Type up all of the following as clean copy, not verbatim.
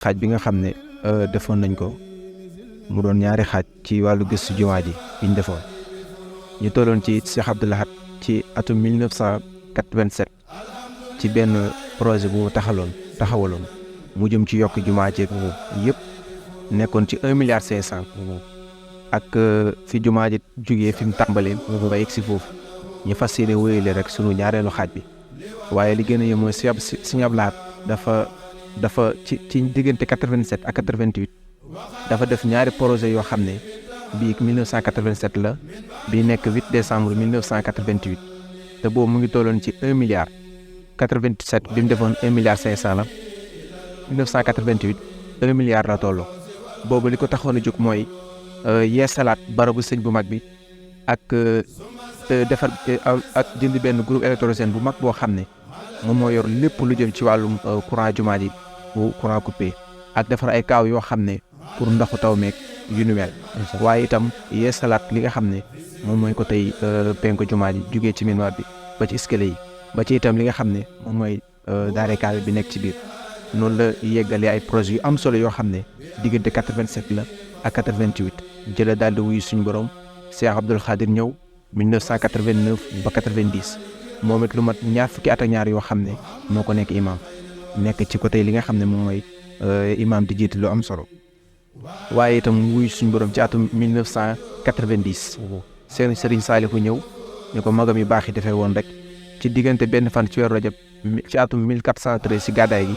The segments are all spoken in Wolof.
xaaj bi nga xam ne defoon nañ ko mu doon ñaari xaaj ci wàllu gëstu jumaa ji bi ñu defoon ñu tolloon ci Cheikh Abdou Lahad ci atum 1987 ci benn projet bu taxawaloon mu jëm ci yokk jumaa ji yëpp nekkoon ci 1,5 milliard ak fi jumaa ji jugee fi mu tàmbalee ba yegg si foofu ñu fas yéene wéyale rek sunu ñaareelu xaaj bi waaye li gën a yem mooy Sëñ Abdou Lahad dafa ci diggante 87 ak 88 dafa def ñaari projet yoo xam ne bii 1987 la bii nekk 8 décembre 1988 te boobu mu ngi tolloon ci 1 milliard 87 bi mu defoon 1,5 milliard la 1988 1 milliard la tolloo boobu li ko taxoon a jóg mooy yeesalaat barabu sëñ bu mag bi ak defar ak jënd benn groupe électrogène bu mag boo xam ne moom moo yor lépp lu jëm ci wàllum courant jumaa ji bu courant coupé ak defar ay kaaw yoo xam ne pour ndoxu taw meeg yu nu mel waaye itam yeesalaat li nga xam ne moom mooy ko tey penku jumaa ji jugee ci minwaar bi ba ci escalier yi ba ci itam li nga xam ne moom mooy daare kaamil bi nekk ci biir noonu la yeggalee ay projets yu am solo yoo xam ne diggante 87 la ak 88 jëla daal di wuyu suñu borom Cheikh Abdoul Khadir ñëw 1989 ba 90 moom it lu mat ñaar fukki at ak ñaar yoo xam ne moo ko nekk imam nekk ci côté li nga xam ne moom mooy imam di jiite lu am solo waaye itam wuyu suñu borom ci atum 1990 seen Serigne Saliou ñëw ñu ko magam yu baax yi defee woon rek ci diggante benn fan ci weeru Rajab ci atum 1413 ci gàddaay gi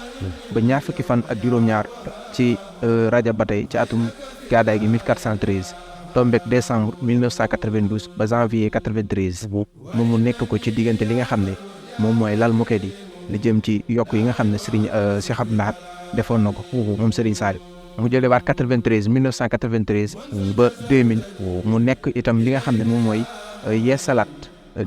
ba ñaar fukki fan ak juróom-ñaar ci Rajab ba tey ci atum gàddaay gi 1413 tombek décembre 1992 ba janvier 93 moom mu nekk ko ci diggante li nga xam ne moom mooy lal moquette yi li jëm ci yokk yi nga xam ne Serigne Cheikh Abdou Lahad defoon na ko moom Serigne Saliou mu jëlee waat 1993 ba 2000 mu nekk itam li nga xam ne moom mooy yeesalaat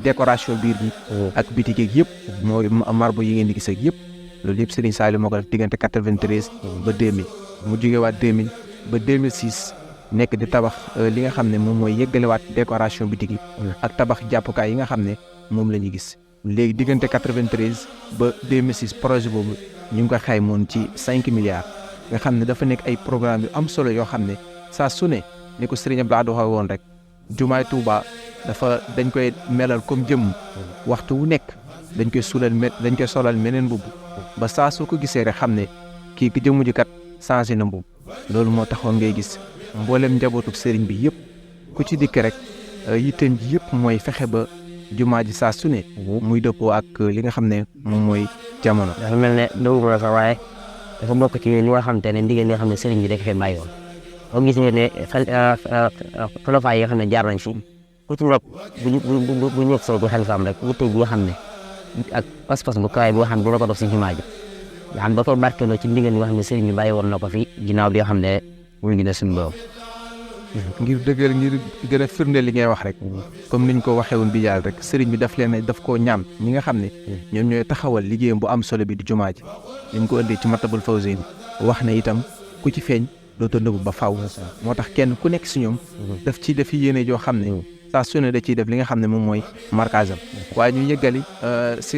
décoration biir bi ak bitig yeeg yëpp mooy marbre yi ngeen di gis ak yëpp loolu yëpp Serigne Saliou moo ko def diggante 93 ba 2000 mu jógee waat 2000 ba 2006 nekk di tabax li nga xam ne moom mooy yeggalewaat décoration bitig yi ak tabax jàppukaay yi nga xam ne moom la ñuy gis léegi diggante 93 ba 2006 projet boobu ñu ngi ko xaymoon ci 5 milliards nga xam ne dafa nekk ay programme yu am solo yoo xam ne saa su ne ni ko Serigne Abdou Lahad waxee woon rek jumaay Touba dañ koy melal comme jëmm waxtu wu nekk dañ koy solal meneen mbubb ba saa soo ko gisee rek xam ne kii ki jëmm ji kat changé na mbubb loolu moo taxoon ngay gis mboolem njabootu sëriñ bi yëpp ku ci dikk rek yitteem ji yëpp mooy fexe ba jumaa ji saa su ne muy dëppoo ak li nga xam ne moom mooy jamono. dafa mel ne dugub la sax waaye dafa bokk ci li nga xamante ne ndigal li nga xam ne sëriñ bi da ko fee bàyyi woon boo gis nga ne xulafa yi nga xam ne jaar nañ fi ku ci nekk bu ñëw soo bu xalifaam rek yitte bi nga xam ne ak pas-pas bu kawaay bi nga xam ne dina ko def si jumaa ji nga xam ba ko barkeeloo ci ndigal li nga xam ne sëriñ bi bàyyi woon na ko fi ginnaaw bi nga xam ne mu ngi ne suñu borom ngir dëggal ngir gën a firnde li ngay wax rek comme niñ ko waxee woon bi yàlla rek sëriñ bi daf koo ñaan ñi nga xam ne ñoom ñooy taxawal liggéeyam bu am solo bi di jumaa ji ni mu ko ëndee ci Matlabul Fawzayni wax na itam ku ci feeñ dootoo nëbbu ba faaw moo tax kenn ku nekk si ñoom daf yéene joo xam ne saa su ne da ciy def li nga xam ne moom mooy marquage am waaye ñu yëggali si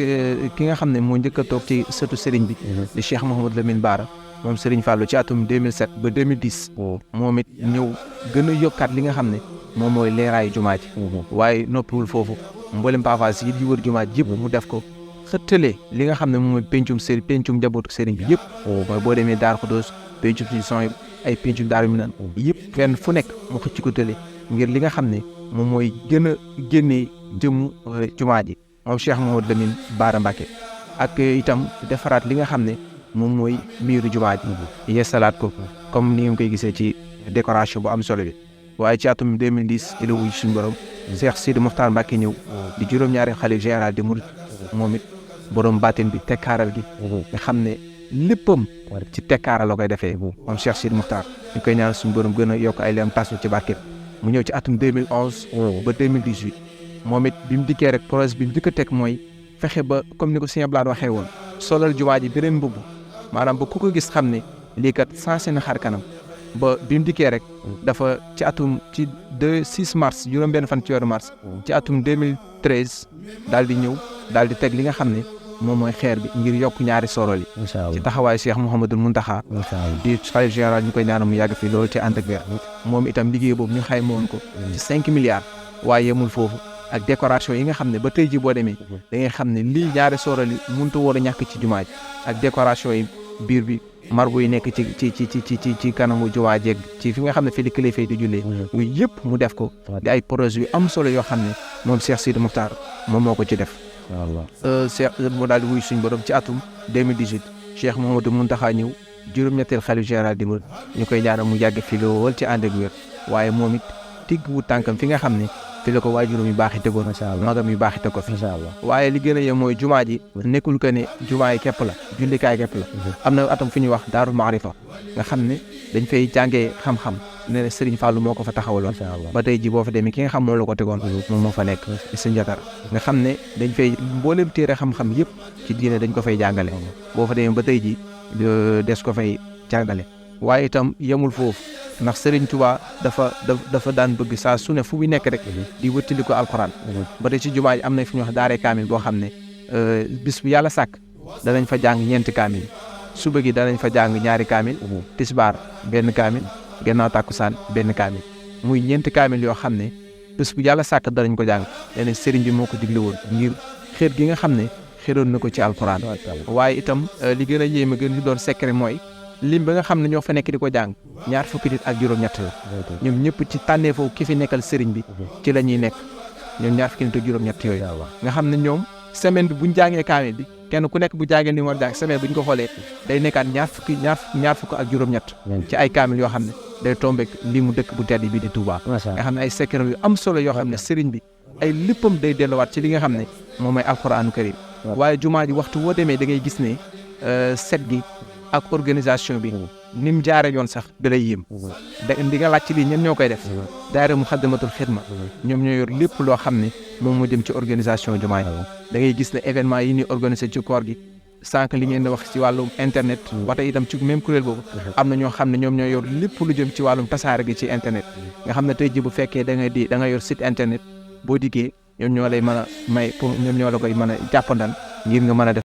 ki nga xam ne moo njëkk a toog ci sëtu sëriñ bi di Cheikh Mouhamadou Lamine Bara moom Serigne Fallou ci atum 2007 ba 2010 moom it ñëw gën a yokkaat li nga xam ne moom mooy leeraayu jumaa ji waaye noppiwul foofu mboolem pavage yi di wër jumaa ji yëpp mu def ko xëttalee li nga xam ne moom mooy pencum njabootu Serigne bi yëpp mooy boo demee Daaru Xudoos pencum si son ay pencum Daaru Minaan yëpp fenn fu nekk mu xëcc ko tële ngir li nga xam ne moom mooy gën a génnee jëmu jumaa ji moom Cheikh Mouhamadou Lamine Bara Mbacké ak itam defaraat li nga xam ne moom mooy miiru jumaa ji yeesalaat ko comme ni ngeen koy gisee ci décoration bu am solo bi waaye ci atum 2010 ila wuy suñu borom Cheikh Sidi Mokhtar Mbacké ñëw di juróom-ñaari xalif général di murid moom it borom baatin bi tekkaaral gi nga xam ne léppam ci tekkaaral la koy defee moom Cheikh Sidi Mokhtar ñu koy ñaan suñu borom gën a yokk ay leem tas ci barke mu ñëw ci atum 2011 ba 2018 moom it bi mu dikkee rek projet bi mu njëkk a teg mooy fexe ba comme ni ko Sëñ Abdou Lahad waxee woon solal jumaa ji beneen mbubb maanaam ba ku ko gis xam ne lii kat sensé na xar kanam ba bi mu dikkee rek dafa ci atum ci 6 mars juróom-benn fan ci weeru mars ci atum 2013 daal di ñëw daal di teg li nga xam ne moom mooy xeer bi ngir yokk ñaari sorol yi macha allah ci taxawaayu Cheikh Mouhamadul Mountakha macha allah di xalif général ñu koy ñaanal mu yàgg fi loolu ci ànd ak wér moom itam liggéey boobu ñu xayma woon ko ci 5 milliards waaye yemul foofu ak décoration yi nga xam ne ba tey ji boo demee da ngay xam ne lii ñaari sorol yi mënut a war a ñàkk ci jumaa ji ak décoration yi biir bi marbu yi nekk ci kanamu jumaa jeeg ci fi nga xam ne fii li kilifa yi di jullee yooyu yëpp mu def ko di ay projets yu am solo yoo xam ne moom Cheikh Sidi Mokhtar moom moo ko ci def Cheikh mu daal di wuy suñ borom ci atum 2018 Cheikh Mouhamadou Mountakha ñëw juróom-ñetteel xalif général di mur ñu koy ñaanal mu yàgg fi lool ci ànd ak wér waaye moom it tigg wu tànkam fi nga xam ne fi la ko waajuram yu baax yi tegoon magam yu baax yi teg ko fi waaye li gën a yem mooy jumaa ji nekkul que ne jumaa yi képp la jullikaay képp la am na atam fu ñuy wax daaru maarifa nga xam ne dañ fay jàngee xam-xam ne ne Serigne Fallou moo ko fa taxawaloon ba tey ji boo fa demee ki nga xam moom la ko tegoon moom moo fa nekk di Sëñ Jatara nga xam ne dañ fay mbooleem téere xam-xam yëpp ci diine dañ ko fay jàngale boo fa demee ba tey ji des ko fay jàngale waaye itam yemul foofu ndax Serigne Touba dafa daan bëgg saa su ne fu muy nekk rek di wëttali ko alxuraan ba tey ci jumaa ji am na fi ñuy wax daaree kaamil boo xam ne bis bu yàlla sàkk danañ fa jàng 4 kaamil suba gi danañ fa jàng 2 kaamil tisbaar 1 kaamil gannaaw tàkkusaan 1 kaamil muy 4 kaamil yoo xam ne bis bu yàlla sàkk danañ ko jàng leneen Serigne bi moo ko digle woon ngir xeet gi nga xam ne xeroon na ko ci alxuraan waaye itam li gën a yéeme gën ñu doon secret mooy lim ba nga xam ne ñoo fa nekk di ko jàng 20 nit ak juróom-ñett la ñoom ñëpp ci tànnee foofu ki fi nekkal sëriñ bi ci la ñuy nekk ñoom 20 nit ak juróom-ñett yooyu nga xam ne ñoom semaine bi buñ jàngee kaamil bi kenn ku nekk bu jàngee ni mu war a jàng semaine bu ñu ko xoolee day nekkaat ñaar fukk ak juróom-ñett ci ay kaamil yoo xam ne day tombeek li mu dëkk bu tedd bi di Touba nga xam ne ay secret yu am solo yoo xam ne sëriñ bi ay léppam day delluwaat ci li nga xam ne moom mooy alxuraanu karim waaye jumaa ji waxtu woo demee da ngay gis ne set gi ak organisation bi ni mu jaaree yoon sax da lay yéem di nga laaj ci lii ñen ñoo koy def daayira Muxaddamatul Xidma ñoom ñoo yor lépp loo xam ne moom moo dem ci organisation jumaa yi da ngay gis ne événement yi ñuy organisé ci koor gi sànq li ngeen di wax ci wàllum internet wate itam ci même kuréel boobu am na ñoo xam ne ñoom ñoo yor lépp lu jëm ci wàllum tasaare gi ci internet nga xam ne tey ji bu fekkee da nga yor site internet boo diggee ñoom ñoo lay mën a may pour ñoom ñoo la koy mën a jàppandal ngir nga mën a def